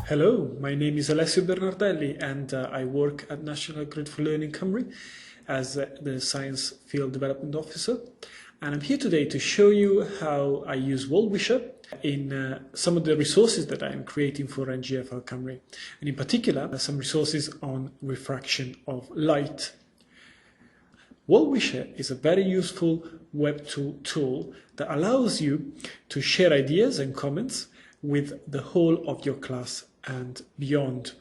Hello, my name is Alessio Bernardelli and I work at NGfL Learning Cymru as the Science Field Development Officer. And I'm here today to show you how I use Wallwisher in some of the resources that I'm creating for NGfL Cymru. And in particular, some resources on refraction of light. Wallwisher is a very useful web tool that allows you to share ideas and comments with the whole of your class and beyond.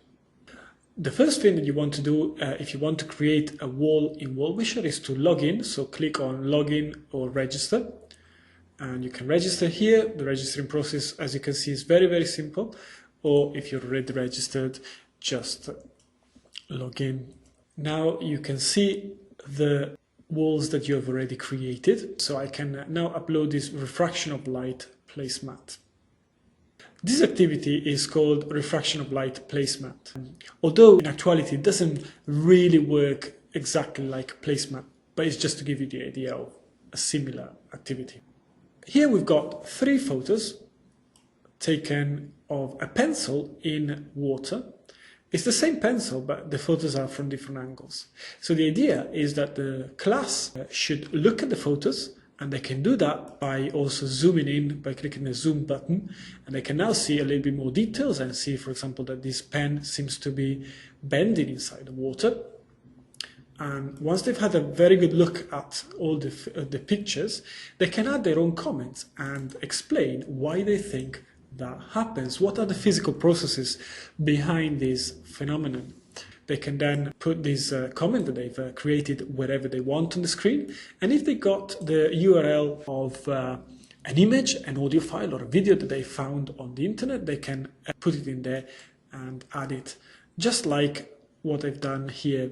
The first thing that you want to do if you want to create a wall in Wallwisher is to log in. So click on login or register, and you can register here. The registering process, as you can see, is very, very simple. Or if you're already registered, just log in. Now you can see the walls that you have already created. So I can now upload this refraction of light placemat. This activity is called refraction of light placemat. Although in actuality it doesn't really work exactly like placemat, but it's just to give you the idea of a similar activity. Here we've got 3 photos taken of a pencil in water. It's the same pencil, but the photos are from different angles. So the idea is that the class should look at the photos, and they can do that by also zooming in by clicking the zoom button, and they can now see a little bit more details and see, for example, that this pen seems to be bending inside the water. And once they've had a very good look at all the pictures, they can add their own comments and explain why they think that happens. What are the physical processes behind this phenomenon? They can then put this comment that they've created wherever they want on the screen. And if they got the URL of an image, an audio file, or a video that they found on the internet, they can put it in there and add it, just like what I've done here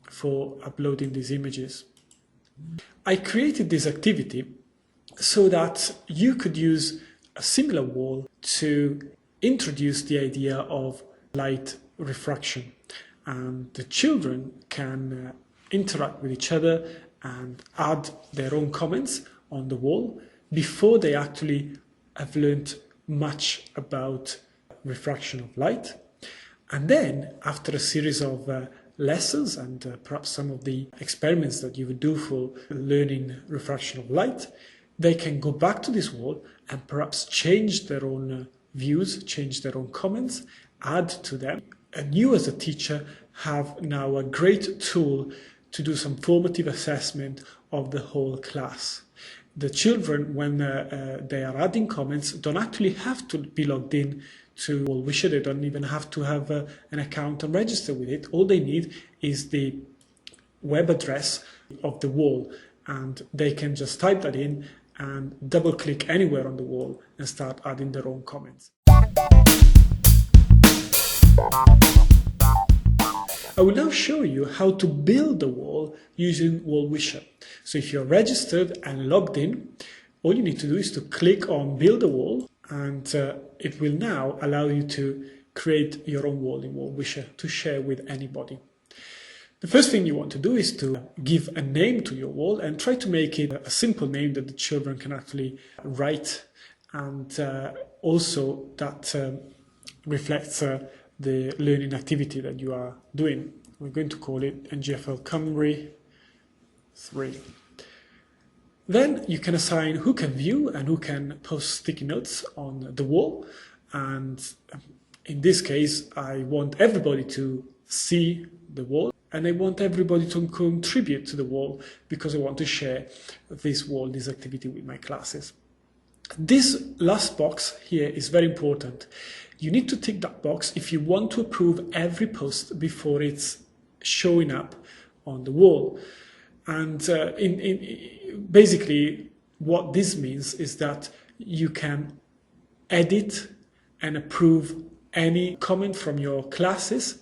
for uploading these images. I created this activity so that you could use a similar wall to introduce the idea of light refraction, and the children can interact with each other and add their own comments on the wall before they actually have learned much about refraction of light. And then after a series of lessons and perhaps some of the experiments that you would do for learning refraction of light, they can go back to this wall and perhaps change their own views, change their own comments, add to them. And you as a teacher have now a great tool to do some formative assessment of the whole class. The children, when they are adding comments, don't actually have to be logged in to Wallwisher. They don't even have to have an account and register with it. All they need is the web address of the wall, and they can just type that in and double click anywhere on the wall and start adding their own comments. I will now show you how to build a wall using Wallwisher. So if you're registered and logged in, all you need to do is to click on Build a Wall, and it will now allow you to create your own wall in Wallwisher to share with anybody. The first thing you want to do is to give a name to your wall and try to make it a simple name that the children can actually write, and also that reflects the learning activity that you are doing. We're going to call it NGfL Cymru 3. Then you can assign who can view and who can post sticky notes on the wall. And in this case, I want everybody to see the wall, and I want everybody to contribute to the wall because I want to share this wall, this activity with my classes. This last box here is very important. You need to tick that box if you want to approve every post before it's showing up on the wall. And basically what this means is that you can edit and approve any comment from your classes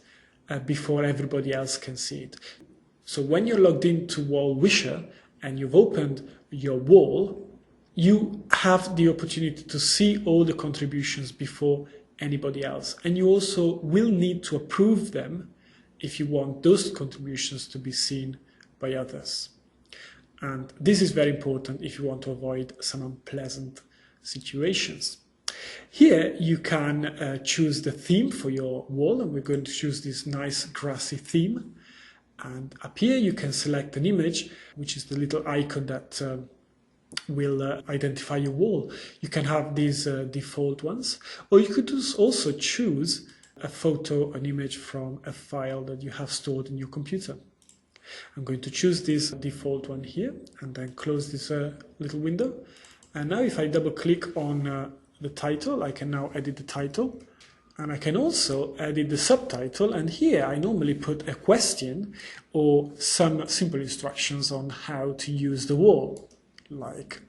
before everybody else can see it. So when you're logged into Wallwisher and you've opened your wall, you have the opportunity to see all the contributions before anybody else. And you also will need to approve them if you want those contributions to be seen by others. And this is very important if you want to avoid some unpleasant situations. Here you can choose the theme for your wall, and we're going to choose this nice grassy theme. And up here you can select an image, which is the little icon that will identify your wall. You can have these default ones, or you could also choose a photo, an image from a file that you have stored in your computer. I'm going to choose this default one here and then close this little window. And now if I double click on the title, I can now edit the title, and I can also edit the subtitle. And here I normally put a question or some simple instructions on how to use the wall, like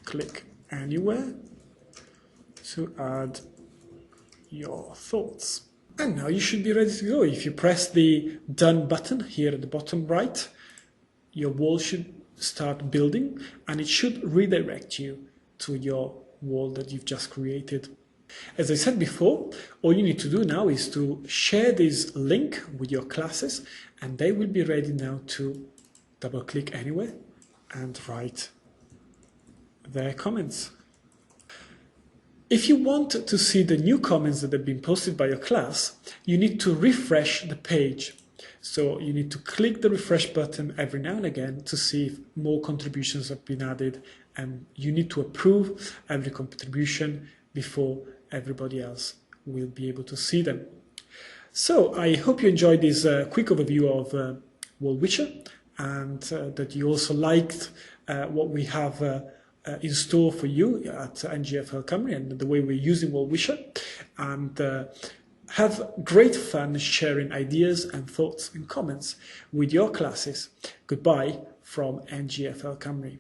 click anywhere to add your thoughts. And now you should be ready to go. If you press the done button here at the bottom right, your wall should start building, and it should redirect you to your wall that you've just created. As I said before, all you need to do now is to share this link with your classes, and they will be ready now to double click anywhere and write their comments. If you want to see the new comments that have been posted by your class, you need to refresh the page. So you need to click the refresh button every now and again to see if more contributions have been added, and you need to approve every contribution before everybody else will be able to see them. So I hope you enjoyed this quick overview of Wallwisher, and that you also liked what we have in store for you at NGfL Cymru and the way we're using Wallwisher, and have great fun sharing ideas and thoughts and comments with your classes. Goodbye from NGfL Cymru.